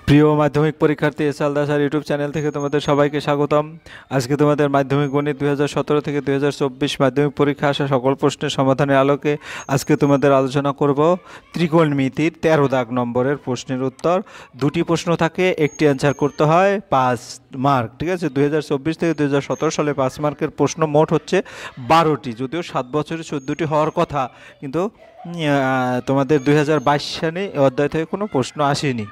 প্রিয় মাধ্যমিক পরীক্ষার্থী এসএল দাস আর ইউটিউব চ্যানেল থেকে তোমাদের সবাইকে স্বাগতম। আজকে তোমাদের মাধ্যমিক গণিত 2017 থেকে 2024 মাধ্যমিক পরীক্ষা আসা সকল প্রশ্নের সমাধানের আলোকে আজকে তোমাদের আলোচনা করব ত্রিকোণমিতির 13 দাগ নম্বরের প্রশ্নের উত্তর। দুটি প্রশ্ন থাকে, একটি অ্যান্সার করতে হয় 5 মার্ক, ঠিক আছে। 2024 থেকে 2017 সালে 5 মার্কের প্রশ্ন মোট হচ্ছে 12টি, যদিও 7 বছরে 14টি হওয়ার কথা, কিন্তু তোমাদের 2022 সালে অধ্যায় থেকে কোনো প্রশ্ন আসেনি।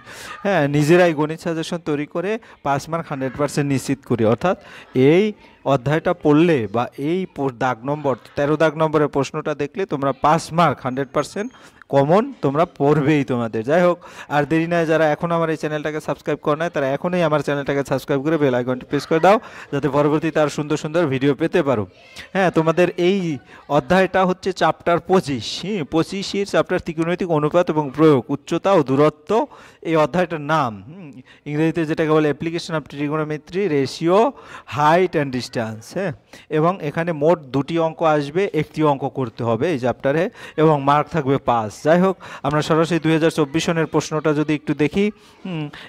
হ্যাঁ, নিজেরাই গণিত সাজেশন তৈরি করে 5 মার্ক 100% নিশ্চিত করি। অর্থাৎ এই অধ্যায়টা পড়লে বা এই দাগ নম্বর 13 দাগ নম্বরের প্রশ্নটা দেখলে তোমরা 5 মার্ক 100% কমন তোমরা পড়বেই তোমাদের। যাই হোক, আর দেরি নয়, যারা এখন আমার এই চ্যানেলটাকে সাবস্ক্রাইব করে নেয় তারা এখনই আমার চ্যানেলটাকে সাবস্ক্রাইব করে বেল আইকনটি প্রেস করে দাও, যাতে পরবর্তীতে আর সুন্দর সুন্দর ভিডিও পেতে পারো। হ্যাঁ, তোমাদের এই অধ্যায়টা হচ্ছে চ্যাপ্টার 25, 25 চ্যাপ্টার ত্রিকোণমিতিক অনুপাত এবং প্রয়োগ, উচ্চতা ও দূরত্ব এই অধ্যায়টার নাম। ইংরেজিতে যেটাকে বলে application of trigonometry, ratio, height and distance. হ্যাঁ, এবং এখানে মোট 2টি অঙ্ক আসবে, একটি অঙ্ক করতে হবে এই চ্যাপ্টারে, এবং মার্ক থাকবে 5। যাই হোক, আমরা সরাসরি 2024 সনের প্রশ্নটা যদি একটু দেখি,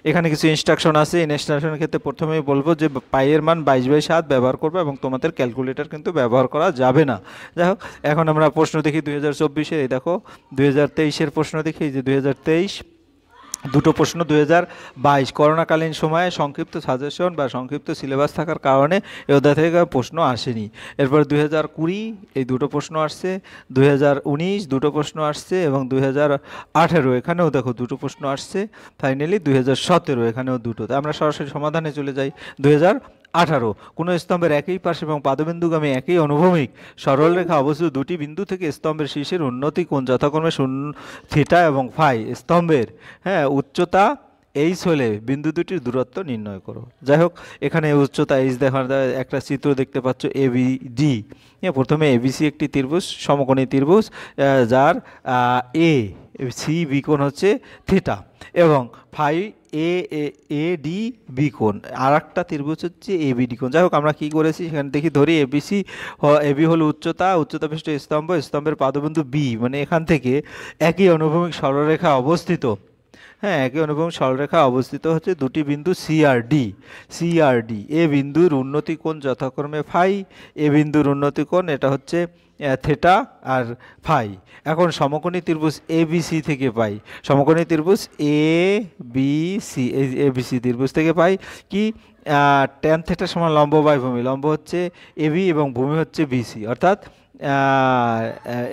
এখানে কিছু ইনস্ট্রাকশন আছে। ইনস্ট্রাকশনের ক্ষেত্রে প্রথমেই বলবো যে পাইয়ের মান 22/7 ব্যবহার করবে এবং তোমাদের ক্যালকুলেটর কিন্তু ব্যবহার করা যাবে না। যাই হোক, এখন আমরা প্রশ্ন দেখি 2024-এর। এই দেখো 2023-এর প্রশ্ন দেখি, যে 2023 দুটো প্রশ্ন। 2022 করোনাকালীন সময়ে সংক্ষিপ্ত সাজেশন বা সংক্ষিপ্ত সিলেবাস থাকার কারণে এই অধ্যায় থেকে প্রশ্ন আসেনি। এরপর 2020 এই দুটো প্রশ্ন আসছে, 2019 দুটো প্রশ্ন আসছে, এবং 2018 এখানেও দেখো দুটো প্রশ্ন আসছে। ফাইনালি 2017 এখানেও দুটো। তা আমরা সরাসরি সমাধানে চলে যাই। 2018 কোনো স্তম্ভের একই পাশ এবং পাদবিন্দুগামী একই অনুভূমিক সরলরেখা অবস্থিত দুটি বিন্দু থেকে স্তম্ভের শীর্ষের উন্নতি কোণ যথাক্রমে থিটা এবং ফাই। স্তম্ভের উচ্চতা এইচ হলে বিন্দু দুটির দূরত্ব নির্ণয় করো। যাই হোক, এখানে উচ্চতা এইচ দেখার একটা চিত্র দেখতে পাচ্ছ, এবিডি। প্রথমে এবিসি একটি ত্রিভুজ, সমকোণী ত্রিভুজ, যার এ সি বি কোণ হচ্ছে থিটা, এবং ফাই এ ডি বি কোণ। আর একটা ত্রিভুজ হচ্ছে এবিডি কোণ। যাই হোক, আমরা কী করেছি সেখানে দেখি, ধরি এবিসি, এবি হলো উচ্চতা, উচ্চতা বিশিষ্ট স্তম্ভ, স্তম্ভের পাদবিন্দু বি, মানে এখান থেকে একই অনুভূমিক সরলরেখা অবস্থিত। হ্যাঁ, একই অনুভূমিক সরলরেখা অবস্থিত হচ্ছে দুটি বিন্দু সিআরডি। এ বিন্দুর উন্নতি কোণ যথাক্রমে ফাই, এ বিন্দুর উন্নতি কোণ এটা হচ্ছে থেটা আর ফাই। এখন সমকোণী ত্রিভুজ এবিসি থেকে পাই, সমকোণী ত্রিভুজ এবিসি, এই এবিসি ত্রিভুজ থেকে পাই কি, ট্যান থেটা সমান লম্ব বাই ভূমি। লম্ব হচ্ছে এবি এবং ভূমি হচ্ছে বিসি, অর্থাৎ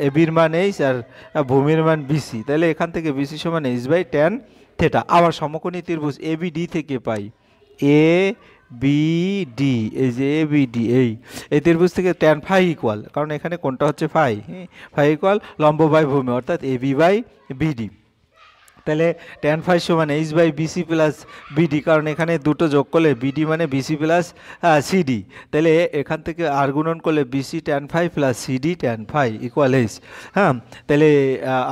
এবির মান এইচ আর ভূমির মান বিসি। তাহলে এখান থেকে বিসি সমান এইচ বাই ট্যান থেটা। আবার সমকোণী ত্রিভুজ এবিডি থেকে পাই এ বিডি, এই যে এবিডি, এই ত্রিভুজ থেকে ট্যান ফাই ইকুয়াল, কারণ এখানে কোনটা হচ্ছে ফাই, ফাই ইকুয়াল লম্ব বাই ভূমি, অর্থাৎ এবি বাই বিডি। তাহলে ট্যান ফাই সমান H by BC plus BD, কারণ এখানে দুটো যোগ করলে বিডি মানে বিসি প্লাস সিডি। তাহলে এখান থেকে আর গুণন করলে BC tan phi plus CD tan phi equal H. হ্যাঁ, তাহলে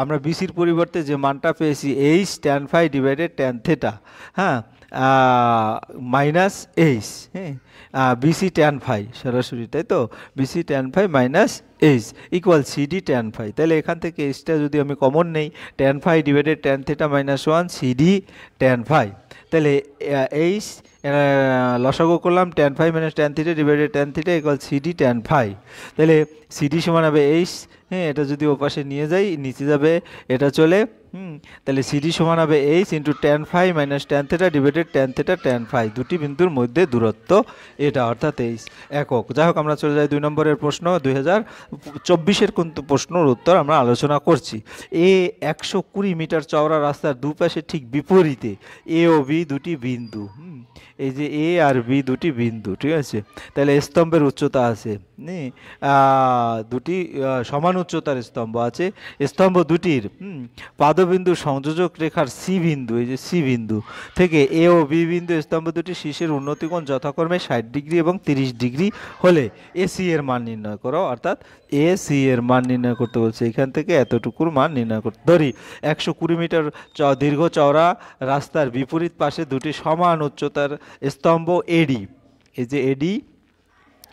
আমরা বিসির পরিবর্তে যে মানটা পেয়েছি H tan phi divided tan theta, হ্যাঁ, মাইনাস এইচ, হ্যাঁ, বিসি ট্যান ফাই সরাসরি, তাই তো, BC tan phi minus H equal CD tan phi. তাহলে এখান থেকে এইচটা যদি আমি কমন নেই, tan phi divided tan theta minus 1 CD tan phi. তাহলে এইচ লসাগু করলাম, tan phi minus tan theta divided tan theta equal CD tan phi. তাহলে সিডি সমান হবে এইচ, হ্যাঁ, এটা যদি ওপাশে নিয়ে যাই নিচে যাবে এটা চলে, তাহলে সিডি সমান হবে H into tan phi minus tan theta divided tan theta tan phi, দুটি বিন্দুর মধ্যে দূরত্ব এটা, অর্থাৎ এইচ একক। যাই হোক, আমরা চলে যাই 2 নম্বরের প্রশ্ন। 2024-এর কিন্তু প্রশ্নের উত্তর আমরা আলোচনা করছি। 120 মিটার চওড়া রাস্তার দুপাশে ঠিক বিপরীতে এ ও বি দুটি বিন্দু, এই যে এ আর বি দুটি বিন্দু, ঠিক আছে। তাহলে স্তম্ভের উচ্চতা আছে, দুটি সমান উচ্চতার স্তম্ভ আছে। স্তম্ভ দুটির পাদবিন্দু সংযোজক রেখার সি বিন্দু, এই যে সি বিন্দু থেকে এ ও বি বিন্দু স্তম্ভ দুটি শীর্ষের উন্নতিকোণ যথাক্রমে 60 ডিগ্রি এবং 30 ডিগ্রি হলে এসি এর মান নির্ণয় করো। অর্থাৎ এসি এর মান নির্ণয় করতে বলছে, এখান থেকে এতটুকুর মান নির্ণয় করতে। ধরি 120 মিটার দীর্ঘ চওড়া রাস্তার বিপরীত পাশে দুটি সমান উচ্চতার স্তম্ভ এডি, এই যে এডি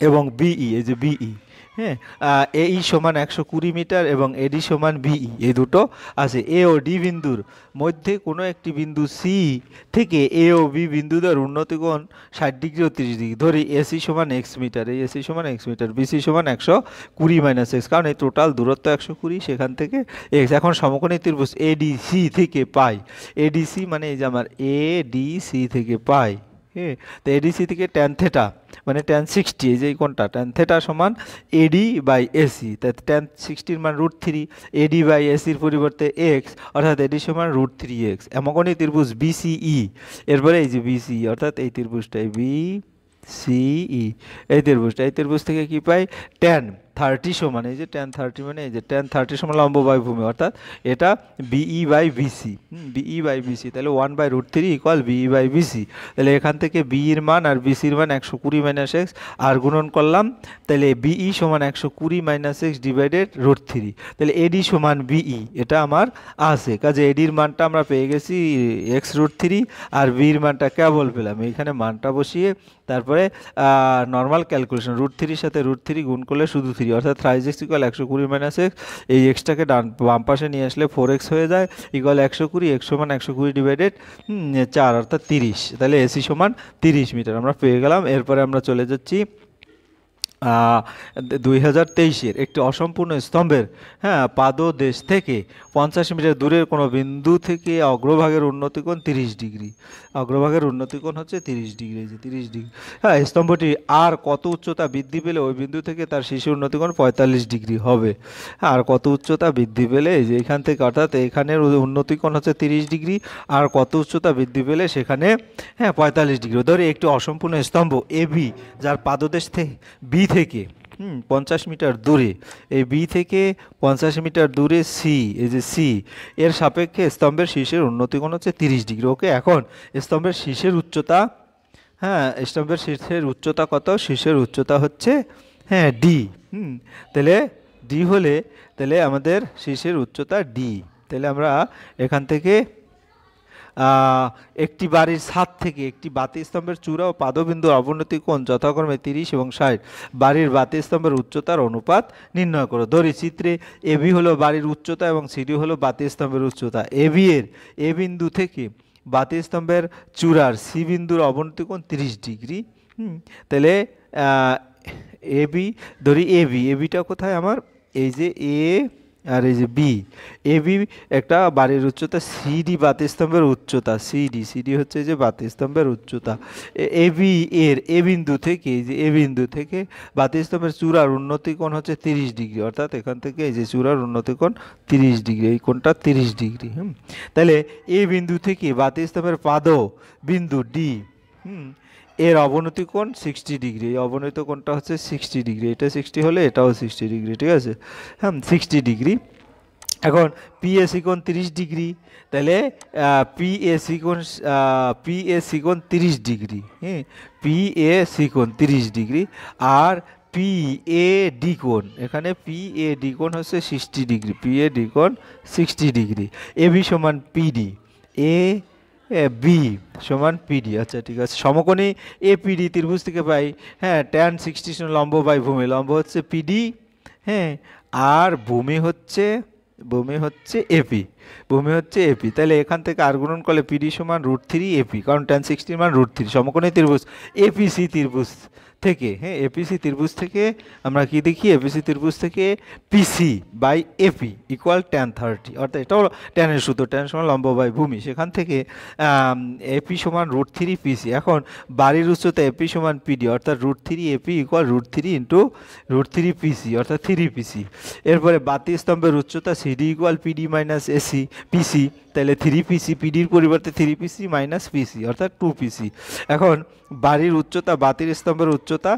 এবং বিই, এই যে বিই, হ্যাঁ, এই সমান 120 মিটার এবং এডি সমান বিই, এই দুটো আছে। এ ও ডি বিন্দুর মধ্যে কোনো একটি বিন্দু সি থেকে এ ও বি বিন্দু দ্বারা উন্নতি কোণ 60 ডিগ্রি ও 30 ডিগ্রি। ধরি এসি সমান এক্স মিটার, এই এসি সমান এক্স মিটার, বিসি সমান 120 মাইনাস এক্স, কারণ এই টোটাল দূরত্ব 120, সেখান থেকে এক্স। এখন সমকোণী ত্রিভুজ এডিসি থেকে পাই, এডিসি মানে এই যে আমার এডিসি থেকে পাই, হ্যাঁ, তো এডিসি থেকে ট্যান থেটা মানে ট্যান 60, এই যে কোনটা ট্যান থেটা সমান এডি বাই এসি, তাই ট্যান 60-র মান √3, এডি বাই এসির পরিবর্তে এক্স, অর্থাৎ এডি সমান √3x। এমকোণী ত্রিভুজ বিসিই, এরপরে এই যে বিসি অর্থাৎ এই ত্রিভুজটাই বিসিই, এই ত্রিভুজ থেকে কি পাই, ট্যান 30 সমান, এই যে ট্যান 30 মানে এই যে ট্যান 30 সমান লম্ব বাই ভূমি, অর্থাৎ এটা BE by BC, BE by BC, তাহলে 1/√3 ইকুয়াল বিই বাই বিসি। তাহলে এখান থেকে বিইর মান আর বিসির মান 120 মাইনাস এক্স আর গুণন করলাম, তাহলে বিই সমান 120 মাইনাস এক্স ডিভাইডেড √3, তাহলে এডি সমান বিই, এটা আমার আছে। কাজে এডির মানটা আমরা পেয়ে গেছি x√3 আর বির মানটা কেবল পেলাম, এখানে মানটা বসিয়ে তারপরে নর্মাল ক্যালকুলেশন, √3-র সাথে √3 গুণ করলে শুধু 3, অর্থাৎ 3x ইকুয়াল 120 মাইনাস এক্স, এই এক্সটাকে বাম পাশে নিয়ে আসলে 4x হয়ে যায়, ইকুয়াল 120, এক্স সমান 120 ডিভাইডেড 4 অর্থাৎ 30, তাহলে এসি সমান 30 মিটার আমরা পেয়ে গেলাম। এরপরে আমরা চলে যাচ্ছি 2023-এর একটি অসম্পূর্ণ স্তম্ভের, হ্যাঁ, পাদদেশ থেকে 50 মিটার দূরের কোনো বিন্দু থেকে অগ্রভাগের উন্নতিকোণ 30 ডিগ্রি, অগ্রভাগের উন্নতিকোণ হচ্ছে 30 ডিগ্রি, এই যে 30 ডিগ্রি, হ্যাঁ, স্তম্ভটি আর কত উচ্চতা বৃদ্ধি পেলে ওই বিন্দু থেকে তার শীর্ষের উন্নতিকোণ 45 ডিগ্রি হবে। হ্যাঁ, আর কত উচ্চতা বৃদ্ধি পেলে, এই যে এখান থেকে, অর্থাৎ এখানের উন্নতিকোণ হচ্ছে 30 ডিগ্রি, আর কত উচ্চতা বৃদ্ধি পেলে সেখানে, হ্যাঁ, 45 ডিগ্রি। ধরে একটি অসম্পূর্ণ স্তম্ভ এবি যার পাদদেশ থেকে বি থেকে 50 মিটার দূরে, এই বি থেকে 50 মিটার দূরে সি, এই যে সি এর সাপেক্ষে স্তম্ভের শীর্ষের উন্নতিকোণ হচ্ছে 30 ডিগ্রি। ওকে, এখন স্তম্ভের শীর্ষের উচ্চতা, হ্যাঁ, স্তম্ভের শীর্ষের উচ্চতা কত, শীর্ষের উচ্চতা হচ্ছে, হ্যাঁ, ডি, তাহলে ডি হলে তাহলে আমাদের শীর্ষের উচ্চতা ডি, তাহলে আমরা এখান থেকে একটি বাড়ির ছাদ থেকে একটি বাতি স্তম্ভের চূড়া ও পাদবিন্দু অবনতি কোণ যথাক্রমে 30 এবং 60, বাড়ির বাতি স্তম্ভের উচ্চতার অনুপাত নির্ণয় করো। ধরি চিত্রে এবি হলো বাড়ির উচ্চতা এবং সিডি হলো বাতি স্তম্ভের উচ্চতা। এবি এর এ বিন্দু থেকে বাতি স্তম্ভের চূড়ার সি বিন্দুর অবনতি কোণ 30 ডিগ্রি। তাহলে এবি, ধরি এবিটা কোথায় আমার, এই যে এ আর এই যে বি, এবি একটা বাড়ির উচ্চতা, সিডি বাতিস্তম্ভের উচ্চতা, সিডি হচ্ছে যে বাতিস্তম্ভের উচ্চতা। এবি এর এ বিন্দু থেকে, এই যে এ বিন্দু থেকে বাতিস্তম্ভের চূড়ার উন্নতি কোণ হচ্ছে 30 ডিগ্রি, অর্থাৎ এখান থেকে এই যে চূড়ার উন্নতি কোণ 30 ডিগ্রি, এই কোণটা 30 ডিগ্রি। তাহলে এ বিন্দু থেকে বাতিস্তম্ভের পাদ বিন্দু ডি, এর অবনতি কোণ 60 ডিগ্রি, এই অবনতি কোণটা হচ্ছে 60 ডিগ্রি, এটা 60 হলে এটাও 60 ডিগ্রি, ঠিক আছে, হ্যাঁ, 60 ডিগ্রি। এখন পিএসি কোণ 30 ডিগ্রি, তাহলে পিএসি কোণ 30 ডিগ্রি, হ্যাঁ, পিএসি কোণ 30 ডিগ্রি, আর পিএডি কোণ, এখানে পিএডি কোণ হচ্ছে 60 ডিগ্রি, পিএডি কোণ 60 ডিগ্রি। এবি সমান পিডি, বি সমান পিডি, আচ্ছা ঠিক আছে। সমকোণী এপিডি ত্রিভুজ থেকে পাই, হ্যাঁ, ট্যান 60 লম্ব বাই ভূমি, লম্ব হচ্ছে পিডি, হ্যাঁ, আর ভূমি হচ্ছে এপি, তাহলে এখান থেকে আর গুণন করলে পিডি সমান √3 এপি, কারণ ট্যান 60 মান √3। সমকোণী ত্রিভুজ এপিসি ত্রিভুজ থেকে, হ্যাঁ, এপিসি ত্রিভুজ থেকে আমরা কি দেখি, এপিসি ত্রিভুজ থেকে PC by AP equal tan 30, অর্থাৎ এটা হলো ট্যানের সূত্র, ট্যান সমান লম্ব বাই ভূমি, সেখান থেকে এপি সমান √3 পিসি। এখন বাড়ির উচ্চতা এপি সমান পিডি, অর্থাৎ √3 এপি ইকুয়াল √3 ইন্টু √3 পিসি, অর্থাৎ 3 পিসি। এরপরে বাতি স্তম্ভের উচ্চতা CD equal PD minus AC পিসি, তাহলে 3 পিসি, পিডির পরিবর্তে 3 পিসি মাইনাস পিসি, অর্থাৎ 2 পিসি। এখন বাড়ির উচ্চতা, বাতির স্তম্ভের উচ্চতা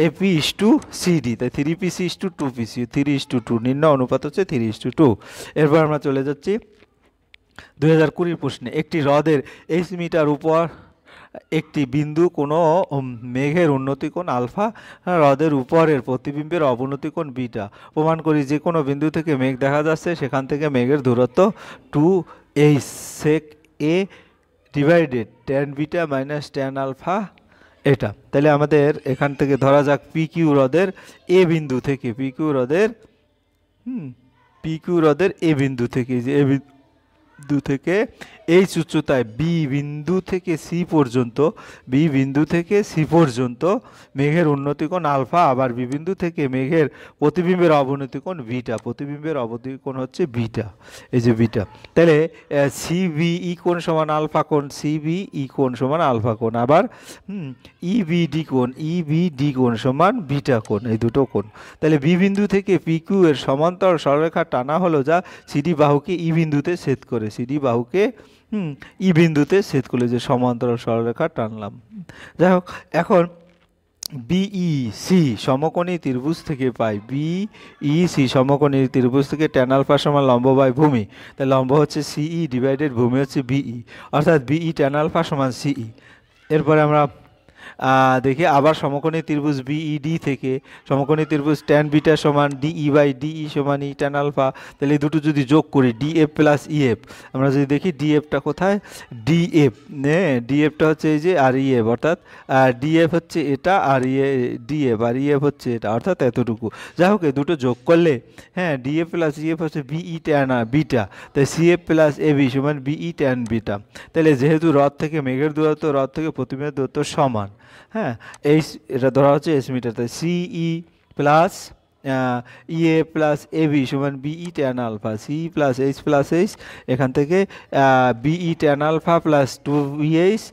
এপি ইস টু সিডি, তাই 3 পিসি ইস টু 2 পিসি, 3:2, নিম্ন অনুপাত হচ্ছে 3:2। এরপর আমরা চলে যাচ্ছি 2020 প্রশ্নে, একটি হ্রদের এইচ মিটার উপর একটি বিন্দু কোনো মেঘের উন্নতি কোণ আলফা, হ্রদের উপরের প্রতিবিম্বের অবনতি কোণ বিটা। প্রমাণ করি যে কোনো বিন্দু থেকে মেঘ দেখা যাচ্ছে, সেখান থেকে মেঘের দূরত্ব 2h sec a divided tan beta minus tan alpha এটা। তাহলে আমাদের এখান থেকে ধরা যাক পি কিউ হ্রদের এ বিন্দু থেকে, পি কিউ হ্রদের পি কিউ হ্রদের এ বিন্দু থেকে, যে এ বিন্দু থেকে এইচ উচ্চতায় বি বিন্দু থেকে সি পর্যন্ত, বি বিন্দু থেকে সি পর্যন্ত মেঘের উন্নতি কোণ আলফা, আবার বি বিন্দু থেকে মেঘের প্রতিবিম্বের অবনতি কোণ বিটা, প্রতিবিম্বের অবনতি কোণ হচ্ছে বিটা, এই যে বিটা। তাহলে সিবিই কোণ সমান আলফা কোণ, সিবিই কোণ সমান আলফা কোণ, আবার ইবিডি কোণ, ইবিডি কোণ সমান বিটা কোণ, এই দুটো কোণ। তাহলে বি বিন্দু থেকে পি কিউ এর সমান্তরাল সরলরেখা টানা হলো যা সিডি বাহুকে ই বিন্দুতে ছেদ করে, সিডি বাহুকে ই বিন্দুতে ছেদ করলে, যে সমান্তরাল সরলরেখা টানলাম। যাই হোক, এখন বিইসি সমকোণী ত্রিভুজ থেকে পাই, বিইসি সমকোণী ত্রিভুজ থেকে ট্যান আলফা সমান লম্ব বাই ভূমি, তাই লম্ব হচ্ছে সিই ডিভাইডেড ভূমি হচ্ছে বিই, অর্থাৎ বিই ট্যান আলফা সমান সিই। এরপরে আমরা দেখি আবার সমকোণী ত্রিভুজ বিইডি থেকে সমকোণী ত্রিভুজ ট্যান বিটা সমান ডিই বাই ডিই সমান ই ট্যান আলফা, তাহলে এই দুটো যদি যোগ করি ডিএফ প্লাস ইএফ, আমরা যদি দেখি ডিএফটা কোথায়, ডিএফ ডিএফটা হচ্ছে এই যে, আর ইএফ, অর্থাৎ ডিএফ হচ্ছে এটা, আর ডিএফ আর ইএফ হচ্ছে এটা, অর্থাৎ এতটুকু। যাই হোক, এই দুটো যোগ করলে ডিএফ প্লাস ইএফ হচ্ছে বিই ট্যান বিটা, তাই সিএফ প্লাস এবি সমান বিই ট্যান বিটা। তাহলে যেহেতু হ্রদ থেকে মেঘের দূরত্ব হ্রদ থেকে প্রতিবিম্বের দূরত্ব সমান, এইচ এটা ধরা হচ্ছে এস মিটার, তাই CE plus EA plus AB সমান BE tan alpha, C plus H plus H, এখান থেকে বিই ট্যান আলফা প্লাস 2এইচ।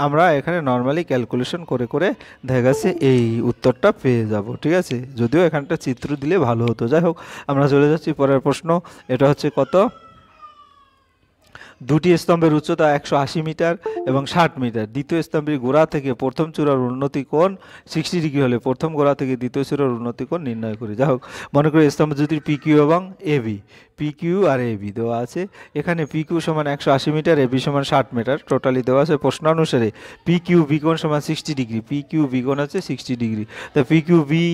আমরা এখানে নর্মালি ক্যালকুলেশন করে করে দেখা গেছে এই উত্তরটা পেয়ে যাব, ঠিক আছে, যদিও এখানটা চিত্র দিলে ভালো হতো। যাই হোক, আমরা চলে যাচ্ছি পরের প্রশ্ন। এটা হচ্ছে কত, দুটি স্তম্ভের উচ্চতা 180 মিটার এবং 60 মিটার, দ্বিতীয় স্তম্ভের গোড়া থেকে প্রথম চূড়ার উন্নতি কোণ 60 ডিগ্রি হলে প্রথম গোড়া থেকে দ্বিতীয় চূড়ার উন্নতি কোণ নির্ণয় করি। যাই হোক, মনে করি স্তম্ভ দুটির পি কিউ এবং AB, P Q R AB দেওয়া আছে। এখানে পি কিউ সমান 180 মিটার, এবি সমান 60 মিটার, টোটালি দেওয়া আছে। প্রশ্ন অনুসারে পি কিউ বি কোণ সমান 60 ডিগ্রি, পি কিউ বি কোণ আছে 60 ডিগ্রি, তা পি কিউ বি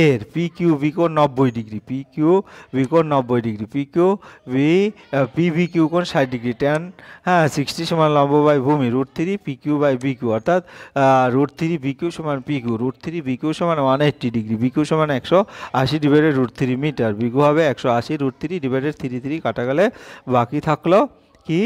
এর পি কিউ বি কোণ 90 ডিগ্রি, পি কিউ বি কোণ 90 degree, P Q B P B Q কোণ 60 ডিগ্রি, ট্যান 60 সমান লম্ব বাই ভূমি √3 P Q by B Q, অর্থাৎ √3 বি কিউ সমান পি কিউ, √3 বি কিউ সমান 180 ডিগ্রি, বি কিউ সমান 180 ডিভাইডেড √3 মিটার, বি কিউ হবে 180 √3 ডিভাইডেড 3 কাটা গেলে বাকি থাকলো কি,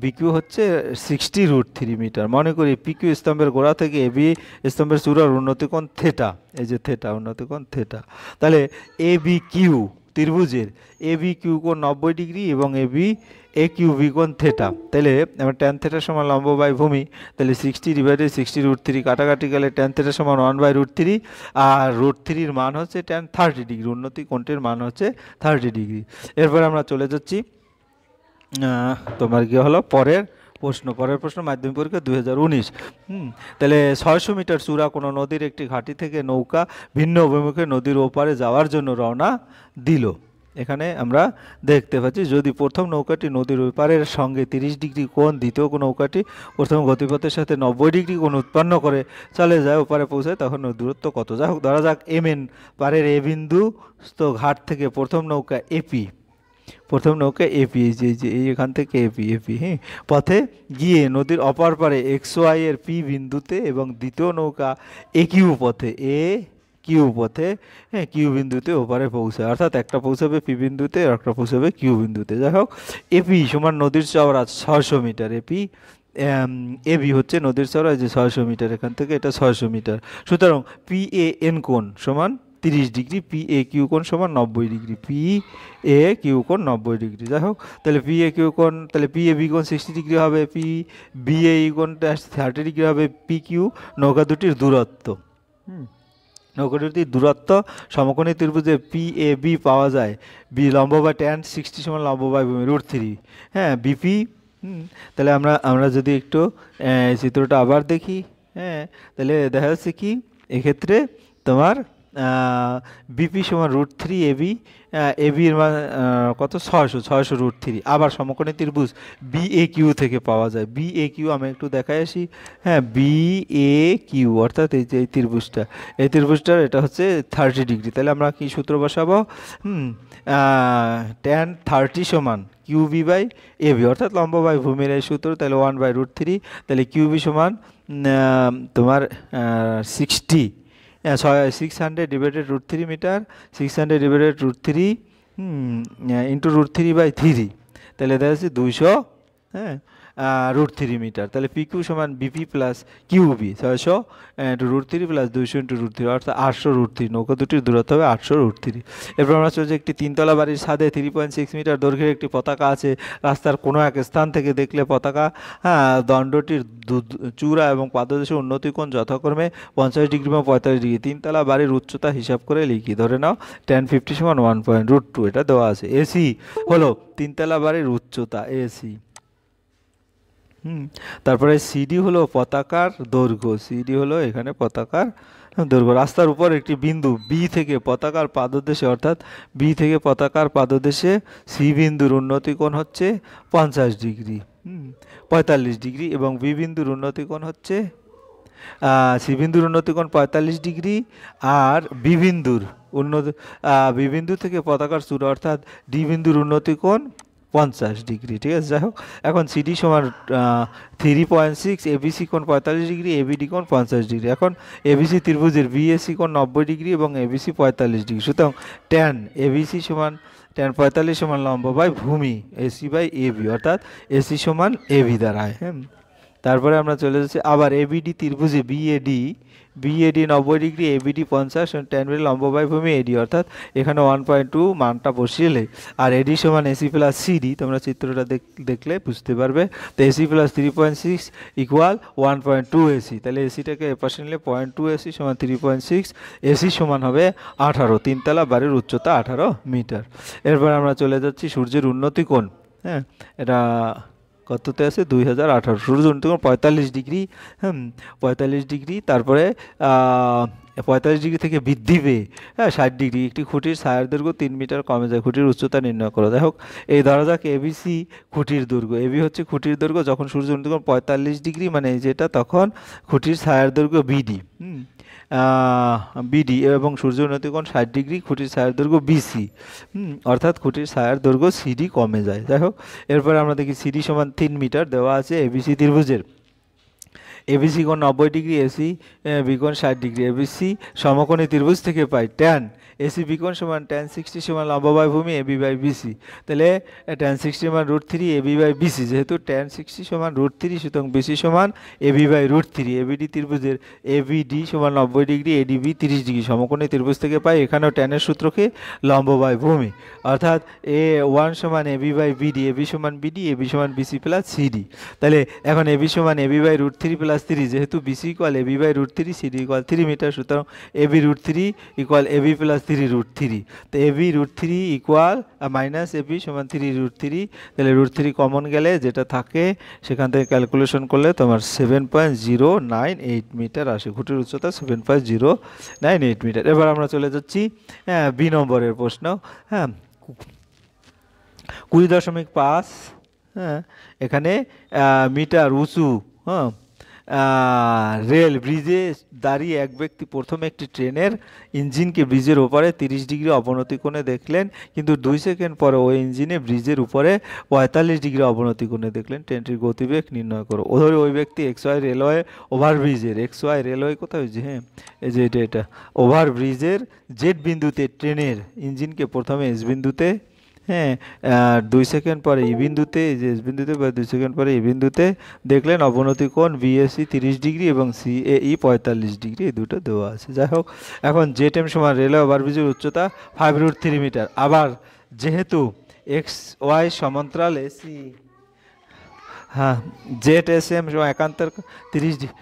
বিকিউ হচ্ছে 60 √3 মিটার। মনে করি পিকিউ স্তম্ভের গোড়া থেকে এবি স্তম্ভের চূড়ার উন্নতি কোণ থেটা, এই যে থেটা, উন্নতি কোণ থেটা। তাহলে এ বি কিউ ত্রিভুজের এ বি কিউ কোণ 90 ডিগ্রি এবং এ কিউ বি কোণ থেটা, তাহলে আমরা ট্যান থেটা সমান লম্ব বাই ভূমি, তাহলে 60 ডিভাইডেড 60 √3 কাটাকাটি গেলে ট্যান থেটা সমান 1/√3, আর √3-র মান হচ্ছে ট্যান 30 ডিগ্রি, উন্নতি কোণটির মান হচ্ছে 30 ডিগ্রি। এরপর আমরা চলে যাচ্ছি তোমার কি হলো পরের প্রশ্ন। পরের প্রশ্ন মাধ্যমিক পরীক্ষা 2019। তাহলে 600 মিটার চূড়া কোনো নদীর একটি ঘাঁটি থেকে নৌকা ভিন্ন অভিমুখে নদীর ওপারে যাওয়ার জন্য রওনা দিল। এখানে আমরা দেখতে পাচ্ছি যদি প্রথম নৌকাটি নদীর ওপারের সঙ্গে 30 ডিগ্রি কোণ, দ্বিতীয় নৌকাটি প্রথম গতিপথের সাথে 90 ডিগ্রি কোণ উৎপন্ন করে চলে যায় ওপারে পৌঁছায়, তখন দূরত্ব কত? যাই হোক, ধরা যাক এমএন পারের এ বিন্দু তো ঘাট থেকে প্রথম নৌকা এপি, প্রথম নৌকা এপি, যে এখান থেকে এপি পথে গিয়ে নদীর অপর পারে XY এর পি বিন্দুতে এবং দ্বিতীয় নৌকা এ কিউ পথে কিউ বিন্দুতে ওপারে পৌঁছায়, অর্থাৎ একটা পৌঁছাবে পি বিন্দুতে আর একটা পৌঁছাবে কিউ বিন্দুতে। যাই হোক, এপি সমান নদীর চওড়া 600 মিটার, এবি হচ্ছে নদীর চওড়া যে 600 মিটার, এখান থেকে এটা 600 মিটার। সুতরাং পি এ এন কোণ সমান 30 ডিগ্রি, পি এ কিউ কোণ সমান 90 ডিগ্রি, পি এ কিউ কোণ 90 ডিগ্রি। যাই হোক, তাহলে পি এ কিউ কোণ, তাহলে পি এ বি কোণ 60 ডিগ্রি হবে, পি বি এ কোণটা 30 ডিগ্রি হবে, পি কিউ নৌকা দুটির দূরত্ব, নৌকা দুটির দূরত্ব সমকোণী ত্রিভুজে পি এ বি পাওয়া যায়, বি লম্ব বা ট্যান 60 সমান লম্ব বাই ভূমি √3, বিপি। তাহলে আমরা যদি একটু চিত্রটা আবার দেখি, তাহলে দেখা যাচ্ছে কি এক্ষেত্রে তোমার বিপি সমান √3 এবি, এবির মান কত 600 √3, আবার সমকোণী ত্রিভুজ বি এ কিউ থেকে পাওয়া যায়, বি এ কিউ আমি একটু দেখাই আসি, বি এ কিউ অর্থাৎ এই যে এই ত্রিভুজটার এটা হচ্ছে 30 ডিগ্রি। তাহলে আমরা কি সূত্র বসাবো, ট্যান 30 সমান কিউবি বাই এবি, অর্থাৎ লম্ব বাই ভূমির এই সূত্র, তাহলে 1/√3, তাহলে কিউবি সমান তোমার 600/√3 মিটার, 600/√3 ইন্টু √3/3, তাহলে দেখা যাচ্ছে 200, হ্যাঁ, √3 মিটার। তাহলে পি কিউ সমান BP plus QB 600 into √3 plus 200 into √3, অর্থাৎ 800√3, নৌকা দুটির দূরত্ব হবে 800√3। এরপর আমরা চলছি একটি তিনতলা বাড়ির ছাদে 3.6 মিটার দৈর্ঘ্যের একটি পতাকা আছে। রাস্তার কোনো এক স্থান থেকে দেখলে পতাকা দণ্ডটির চূড়া এবং পাদদেশে উন্নতি কোণ যথাক্রমে 50 ডিগ্রি এবং 45 ডিগ্রি। তিনতলা বাড়ির উচ্চতা হিসাব করে লিখি। ধরে নাও tan 50 সমান 1.√2, এটা দেওয়া আছে। এসি হলো তিনতলা বাড়ির উচ্চতা, এসি। তারপরে সিডি হলো পতাকার দৈর্ঘ্য, সিডি হলো এখানে পতাকার দৈর্ঘ্য। রাস্তার উপর একটি বিন্দু বি থেকে পতাকার পাদদেশে, অর্থাৎ বি থেকে পতাকার পাদদেশে সি বিন্দুর উন্নতি কোণ হচ্ছে 50 ডিগ্রি, 45 ডিগ্রি, এবং বি বিন্দুর উন্নতি কোণ হচ্ছে সি বিন্দুর উন্নতি কোণ 45 ডিগ্রি, আর বি বিন্দু থেকে পতাকার চূড়া অর্থাৎ ডি বিন্দুর উন্নতি কোণ 50 ডিগ্রি, ঠিক আছে। যাই হোক, এখন সিডি সমান 3.6, এবিসি কোণ 45 ডিগ্রি, এবিডি কোণ 50 ডিগ্রি। এখন এবিসি ত্রিভুজের বিএসি কোণ 90 ডিগ্রি এবং এবিসি 45 ডিগ্রি। সুতরাং ট্যান এবিসি সমান ট্যান 45 সমান লম্ব বাই ভূমি এসি বাই এবি, অর্থাৎ এসি সমান এবি দাঁড়ায়। তারপরে আমরা চলে যাচ্ছি আবার এবিডি ত্রিভুজে বিএডি 90 ডিগ্রি, এবিডি 50, ট্যান বের লম্ব বাই ভূমি এডি, অর্থাৎ এখানে 1.2 মানটা বসিয়ে, আর এডি সমান এসি প্লাস সিডি, তোমরা চিত্রটা দেখলে বুঝতে পারবে। তো এসি প্লাস 3.6 ইকুয়াল 1.2 এসি, তাহলে এসিটাকে এপাশে নিলে 0.2 এসি সমান 3.6, এসি সমান হবে 18, তিনতলা বাড়ির উচ্চতা 18 মিটার। এরপর আমরা চলে যাচ্ছি সূর্যের উন্নতি কোণ, এটা কততে আছে 2018, সূর্য উন্নতি কোণ 45 ডিগ্রি, 45 ডিগ্রি। তারপরে 45 ডিগ্রি থেকে বৃদ্ধি পেয়ে 60 ডিগ্রি, একটি খুঁটির ছায়ার দৈর্ঘ্য 3 মিটার কমে যায়। খুঁটির উচ্চতা নির্ণয় করো। যাই হোক, এই ধরা যাক এবিসি খুঁটির দৈর্ঘ্য, এবি হচ্ছে খুঁটির দৈর্ঘ্য, যখন সূর্য উন্নতি কোণ 45 ডিগ্রি মানে যেটা, তখন খুঁটির ছায়ার দৈর্ঘ্য বিডি, বিডি, এবং সূর্য উন্নতি কোণ 60 ডিগ্রি, খুঁটির ছায়ার দৈর্ঘ্য বিসি, অর্থাৎ খুঁটির ছায়ার দৈর্ঘ্য সিডি কমে যায়। যাই হোক, এরপরে আমরা দেখি সিডি সমান 3 মিটার দেওয়া আছে এবিসি ত্রিভুজের। এবিসি কোণ 90 ডিগ্রি, এসি বি কোণ 60 ডিগ্রি। এবিসি সমকোণী ত্রিভুজ থেকে পাই ট্যান এসি বি কোণ সমান ট্যান 60 সমান লম্ব বাই ভূমি এবি বাই বিসি, তাহলে ট্যান 60 সমান √3 এবি বাই বিসি, যেহেতু ট্যান 60 সমান √3, সুতরাং বিসি সমান এবি বাই √3। এবিডি ত্রিভুজের এবিডি সমান 90 ডিগ্রি, এডিবি 30 ডিগ্রি, সমকোণী ত্রিভুজ থেকে পাই এখানেও ট্যানের সূত্রকে লম্ব বাই ভূমি, অর্থাৎ A1 সমান এবি বাই বিডি, এবি সমান বিডি, এবি সমান বিসি প্লাস সিডি। তাহলে এখন এবি সমান এবি বাই √3 প্লাস 3, যেহেতু BC equal AB by √3, CD equal 3 metre, সুতরাং এবি √3 ইকুয়াল এবি প্লাস 3√3। তো এবি √3 ইকুয়াল মাইনাস এবি সমান 3√3, তাহলে √3 কমন গেলে যেটা থাকে সেখান থেকে ক্যালকুলেশন করলে তোমার 7.098 মিটার আসে। খুঁটির উচ্চতা 7.098 মিটার। এবার আমরা চলে যাচ্ছি বি নম্বরের প্রশ্ন। 20.5, এখানে মিটার উঁচু রেল ব্রিজে দাঁড়িয়ে এক ব্যক্তি প্রথমে একটি ট্রেনের ইঞ্জিনকে ব্রিজের ওপরে 30 ডিগ্রি অবনতি কোণে দেখলেন, কিন্তু 2 সেকেন্ড পরে ওই ইঞ্জিনে ব্রিজের উপরে 45 ডিগ্রি অবনতি কোণে দেখলেন। ট্রেনটির গতিবেগ নির্ণয় করো। ওই ব্যক্তি XY রেলওয়ে ওভারব্রিজের, XY রেলওয়ে কোথায় হয়েছে, এই যে এটা ওভারব্রিজের জেড বিন্দুতে ট্রেনের ইঞ্জিনকে প্রথমে এস বিন্দুতে, 2 সেকেন্ড পরে ই বিন্দুতে, যে এস বিন্দুতে বা 2 সেকেন্ড পরে ই বিন্দুতে দেখলেন অবনতি কোণ বিএসি 30 ডিগ্রি এবং সিএই 45 ডিগ্রি, এই দুটো দেওয়া আছে। যাই হোক, এখন জেড এম সমান রেলওয়ে ওভারব্রিজের উচ্চতা 5√3 মিটার। আবার যেহেতু XY সমান্তরাল এসি, জেড এস এম একান্তর 30 ডিগ্রি,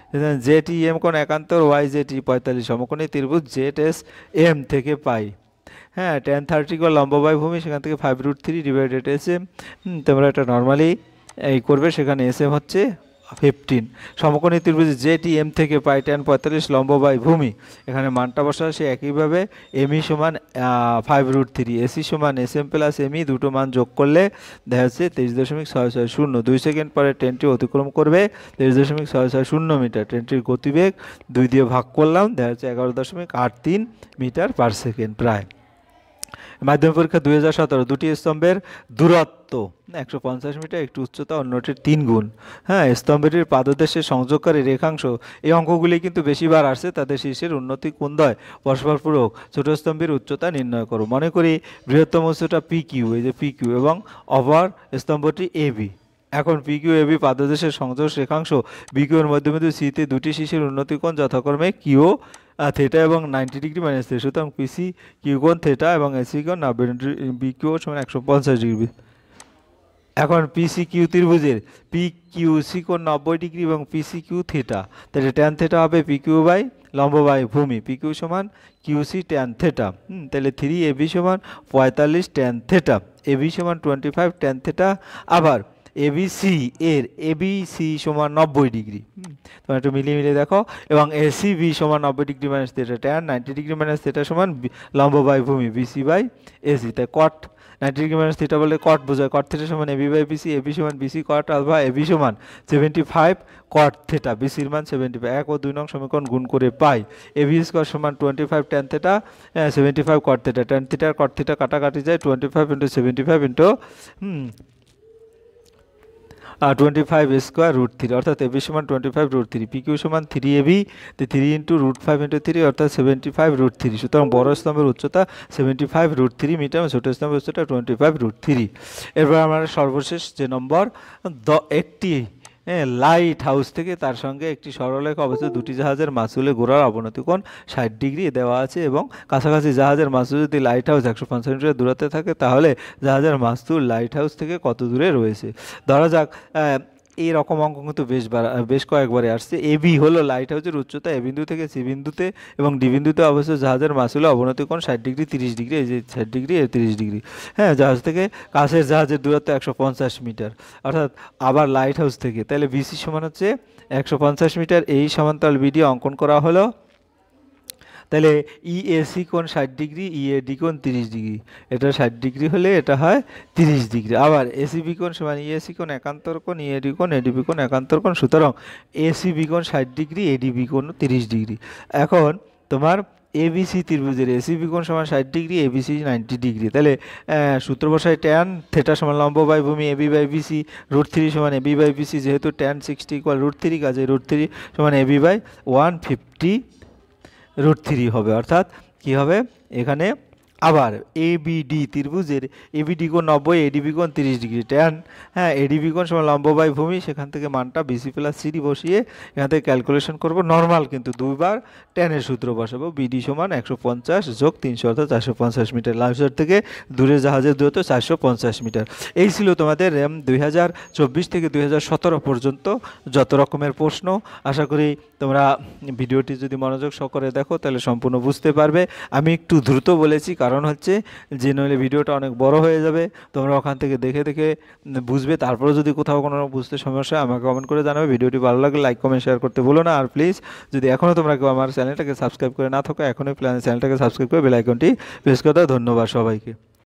জেড ই এম কোণ একান্তর ওয়াই জেড ই 45, সমকোণী ত্রিভুজ জেড এস এম থেকে পাই tan 30 লম্ব বাই ভূমি, সেখান থেকে 5√3 ডিভাইডেড এস এম, তোমরা এটা নর্মালি এই করবে, সেখানে এস এম হচ্ছে 15। সমকোণী ত্রিভুজ জেটি এম থেকে পাই tan 45 লম্ব বাই ভূমি, এখানে মানটা বসা সে একইভাবে এমই সমান 5√3, এসি সমান এস এম প্লাস এমই, দুটো মান যোগ করলে দেখা যাচ্ছে 23.660। 2 সেকেন্ড পরে ট্রেনটি অতিক্রম করবে 23.660 মিটার। ট্রেনটির গতিবেগ 2 দিয়ে ভাগ করলাম, দেখা যাচ্ছে 11.83 মিটার পার সেকেন্ড প্রায়। মাধ্যমিক পরীক্ষা 2017 দুটি স্তম্ভের দূরত্ব 150 মিটার, একটি উচ্চতা অন্যটির 3 গুণ। হ্যাঁ, স্তম্ভটির পাদদেশে সংযোগকারী রেখাংশ, এই অঙ্কগুলি কিন্তু বেশিবার আসছে। তাদের শীর্ষের উন্নতি কোণ দ্বয় পরস্পরপূরক ছোট স্তম্ভের উচ্চতা নির্ণয় করো। মনে করি বৃহত্তম উচ্চতা পি কিউ, এই যে পি কিউ, এবং অপর স্তম্ভটি এ বি। এখন পি কিউ এ বি পাদদেশের সংযোগ রেখাংশ বি কিউ এর মধ্যবিন্দু সিতে দুটি শীর্ষের উন্নতি কোণ যথাক্রমে কিউ থেটা এবং 90 ডিগ্রি মাইনাস থিটা। সুতরাং পিসি কিউ কোণ থেটা এবং এসি কোণ 90 ডিগ্রি, বি কিউ সমান 150 ডিগ্রি। এখন পিসি কিউ ত্রিভুজের পি কিউ সি কোণ 90 ডিগ্রি এবং পিসি কিউ থেটা, তাহলে ট্যান থেটা হবে পি কিউ বাই লম্ব বাই ভূমি, পি কিউ সমান কিউ সি ট্যান থেটা। তাহলে 3 এ বি সমান 45 ট্যান থেটা, এ বি সমান 25 ট্যান থেটা। আবার এবিসি এর এবিসি সমান 90 ডিগ্রি, তোমরা একটু মিলিয়ে মিলিয়ে দেখো, এবং এসি বি সমান 90 degree minus theta, tan 90 degree minus theta সমান লম্ব বাই ভূমি বিসি বাই এসি। তাই কট 90 ডিগ্রি মাইনাস থিটা বলে কট বোঝায়, কট থিটা সমান এবি বাই বিসি, এবি সমান বিসি কট আলফা, এবি সমান 75 কট থিটা, বিসির মান 75। 1 ও 2 নং সমীকরণ গুণ করে পাই এবি স্কোয়ার সমান 25 tan theta 75 cot theta, tan theta আর কট থিটা কাটাকাটি যায়, 25 ইন্টু 75 ইন্টু 25 স্কোয়ার রুট 3, অর্থাৎ এবি সমান 25 রুট 3, পি কিউ সমান 3 এবি, 3 ইন্টু রুট 5 ইন্টু 3 অর্থাৎ 75 রুট 3। সুতরাং বড় স্তম্ভের উচ্চতা 75 রুট 3 মিটার, ছোট স্তম্ভের উচ্চতা 25 রুট 3। এরপর আমরা সর্বশেষ যে নম্বর, একটি লাইট হাউস থেকে তার সঙ্গে একটি সরলরেখা অবস্থিত দুটি জাহাজের মাসুলে গোড়ার অবনতি কোণ 60 ডিগ্রি দেওয়া আছে, এবং কাছাকাছি জাহাজের মাসুল যদি লাইট হাউস 150 মিটার দূরত্বে থাকে, তাহলে জাহাজের মাসুল লাইট হাউস থেকে কত দূরে রয়েছে। ধরা যাক এই রকম অঙ্ক কিন্তু বেশ কয়েকবারে আসছে। এ বি হলো লাইট হাউসের উচ্চতা এ বিন্দু থেকে সি বিন্দুতে, এবং ডি বিন্দুতে অবশ্যই জাহাজের মাসুলে অবনতি কোণ 60 ডিগ্রি 30 ডিগ্রি, এই যে 60 ডিগ্রি এর 30 ডিগ্রি। হ্যাঁ, জাহাজ থেকে কাছের জাহাজের দূরত্ব 150 মিটার, অর্থাৎ আবার লাইট হাউস থেকে, তাহলে বিসি সমান হচ্ছে 150 মিটার। এই সমান্তরাল বিডি অঙ্কন করা হলো। তাহলে ইএসি কোণ 60 ডিগ্রি, ইএডি কোণ 30 ডিগ্রি, এটা 60 ডিগ্রি হলে এটা হয় 30 ডিগ্রি। আবার এসিবি কোণ সমান ইএসি কোণ একান্তর কোণ, ইএডি কোণ এডিবি কোণ একান্তর কোণ, সুতরাং এসিবি কোণ 60 ডিগ্রি, এডিবি কোণ 30 ডিগ্রি। এখন তোমার এবিসি ত্রিভুজের এসিবি কোণ সমান 60 ডিগ্রি, এবিসি 90 ডিগ্রি। তাহলে সূত্র বসায় ট্যান থেটা সমান লম্ব বাই ভূমি এবি বাই বিসি, রুট 3 সমান এবি বাই বিসি, যেহেতু ট্যান 60 ইকুয়াল রুট 3, কাজে রুট 3 সমান এবি বাই 150 রুট 3 হবে। অর্থাৎ কি হবে এখানে, আবার এবিডি ত্রিভুজের এবিডি কোণ 90, এডিবি কোণ 30 ডিগ্রি, ট্যান এডিবি কোণ সমান লম্ব বাই ভূমি, সেখান থেকে মানটা বিসি প্লাস সিডি বসিয়ে এখান থেকে ক্যালকুলেশন করব। নর্মাল কিন্তু দুইবার ট্যানের সূত্র বসাবো, বিডি সমান 150 যোগ 300 অর্থাৎ 450 মিটার। লাইফসাইড থেকে দূরে জাহাজের দূরত্ব 450 মিটার। এই ছিল তোমাদের 2024 থেকে 2017 পর্যন্ত যত রকমের প্রশ্ন। আশা করি তোমরা ভিডিওটি যদি মনোযোগ সহকারে দেখো তাহলে সম্পূর্ণ বুঝতে পারবে। আমি একটু দ্রুত বলেছি, কারণ হচ্ছে যে নইলে ভিডিওটা অনেক বড় হয়ে যাবে। তোমরা ওখান থেকে দেখে দেখে বুঝবে। তারপরে যদি কোথাও কোনো বুঝতে সমস্যা আমাকে কমেন্ট করে জানাবে। ভিডিওটি ভালো লাগলে লাইক কমেন্ট শেয়ার করতে ভুলো না। আর প্লিজ যদি এখনও তোমরা কেউ আমার চ্যানেলটাকে সাবস্ক্রাইব করে না থাকো, এখনই চ্যানেলটাকে সাবস্ক্রাইব করে বেল আইকনটি প্রেস করে দাও। ধন্যবাদ সবাইকে।